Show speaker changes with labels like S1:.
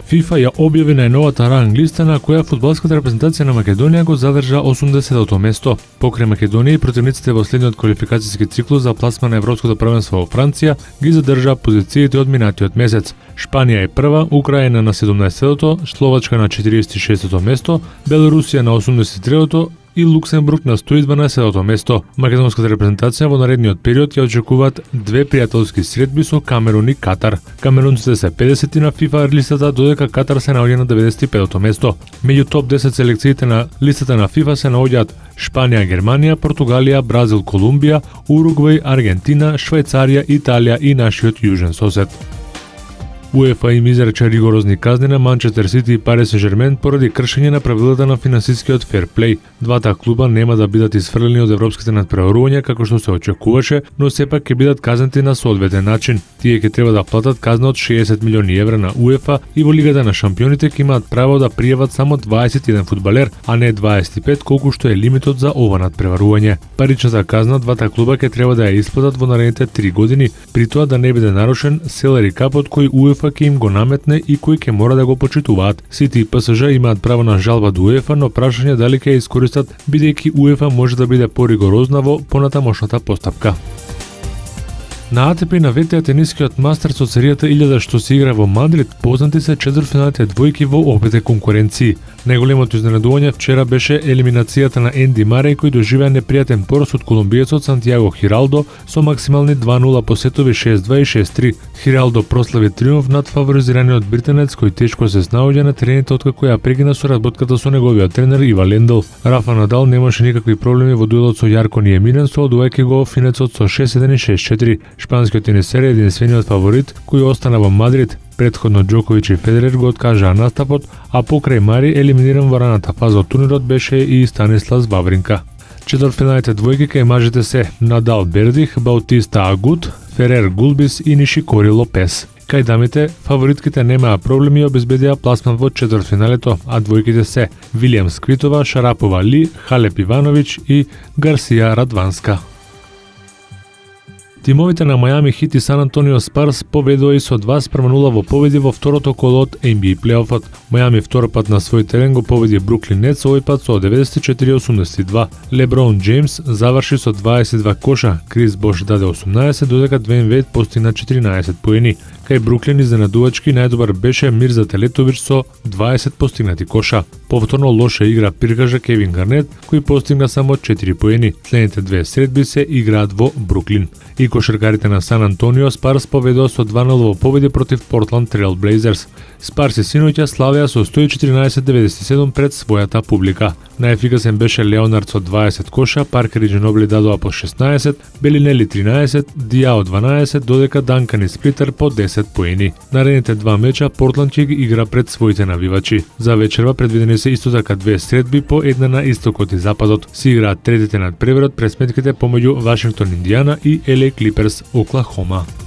S1: ФИФА ја објави најновата ранг листа на која фудбалската репрезентација на Македонија го задржа 80-то место. Покрај Македонија и противниците во следниот квалификацијски циклус за пласман на Европското првенство во Франција ги задржа позициите од минатиот месец. Шпанија е прва, Украина на 17-то, Словачка на 46-то место, Белорусија на 83-то и Луксембург на 112-то место. Македонската репрезентација во наредниот период ја очекуваат две пријателски средби со Камерун и Катар. Камерунците се 50 на ФИФА листата, додека Катар се наоѓа на 95-то место. Меѓу топ 10 селекциите на листата на ФИФА се наоѓаат Шпанија, Германија, Португалија, Бразил, Колумбија, Уругвај, Аргентина, Швајцарија, Италија и нашиот јужен сосед. УЕФА им изрече ригорозни казни на Манчестер Сити и Парис Сен-Жермен поради кршење на правилата на финансискиот ферплеј. Двата клуба нема да бидат исфрлени од европските надпреварувања како што се очекуваше, но сепак ќе бидат казнети на соодветен начин. Тие ќе треба да платат казна од 60 милиони евра на УЕФА и во Лигата на шампионите ќе имаат право да пријават само 21 фудбалер, а не 25 колку што е лимитот за ова надпреварување. Паричната казна двата клуба ќе треба да ја исплатат во наредните 3 години, при тоа да не биде нарушен селери капот кој УЕФА ќе им го наметне и кои ќе мора да го почитуваат. Сити и ПСЖ имаат право на жалба до УЕФА, но прашање дали ќе ја искористат, бидејќи УЕФА може да биде поригорозна во понатамошната постапка. На АТП на ВТА тенискиот мастерс од серијата 1000 што се игра во Мадрид, познати се четвртфиналните двојки во обете конкуренции. Најголемото изненадување вчера беше елиминацијата на Енди Мареј, кој доживеа непријатен пораз од колумбиецот Сантиаго Хиралдо со максимални 2-0 по сетови 6-2 и 6-3. Хиралдо прослави триумф над фаворизираниот британец кој тешко се снаоѓа на терените откако ја прекина соработката со неговиот тренер Ива Лендл. Рафа Надал немаше никакви проблеми во дуелот со Јарко Ниемирен, соодувајќи го финецот со 6-1 и 6-4. Шпанскиот тенисер е единствениот фаворит кој остана во Мадрид. Претходно Џоковиќ и Федерер го откажаа настапот, а покрај Мари елиминиран во раната фаза од турнирот беше и Станислас Вавринка. Четвртфиналните двојки кај мажите се Надал Бердих, Баутиста Агут, Ферер Гулбис и Нишикори Лопес. Кај дамите, фаворитките немаа проблеми и обезбедија пласман во четвртфиналето, а двојките се Вилијамс Квитова, Шарапова Ли, Халеп Ивановиќ и Гарсија Радванска. Тимовите на Мајами Хит и Сан Антонио Спарс победува и со 2-0 во победи во второто коло од NBA плейофот. Мајами втор пат на свој терен го победи Бруклин Нетс, овој пат со 94-82. Леброн Џејмс заврши со 22 коша, Крис Бош даде 18, додека Двен Вейд постигна 14 поени. Кај Бруклин изненадувачки најдобар беше Мирза Телетович со 20 постигнати коша. Повторно лоша игра пиркажа Кевин Гарнет, кој постигна само 4 поени. Следните две средби се играат во Бруклин. И кошаркарите на Сан Антонио Спарс победува со 2-0 во победи против Портланд Трейл Блейзерс. Спарс и синоќа славеа со 114-97 пред својата публика. Најефикасен беше Леонард со 20 коша, Паркер и Джинобли дадоа по 16, Белинели 13, Диао 12, додека Данкан и Сплитер по 10 поени. Наредните два меча Портланд ќе ги игра пред своите навивачи. За вечерва предвидени се исто така две средби, по една на истокот и западот. Се играат третите надпреварот пред сметките помеѓу Вашингтон Индијана и LA Clippers Оклахома.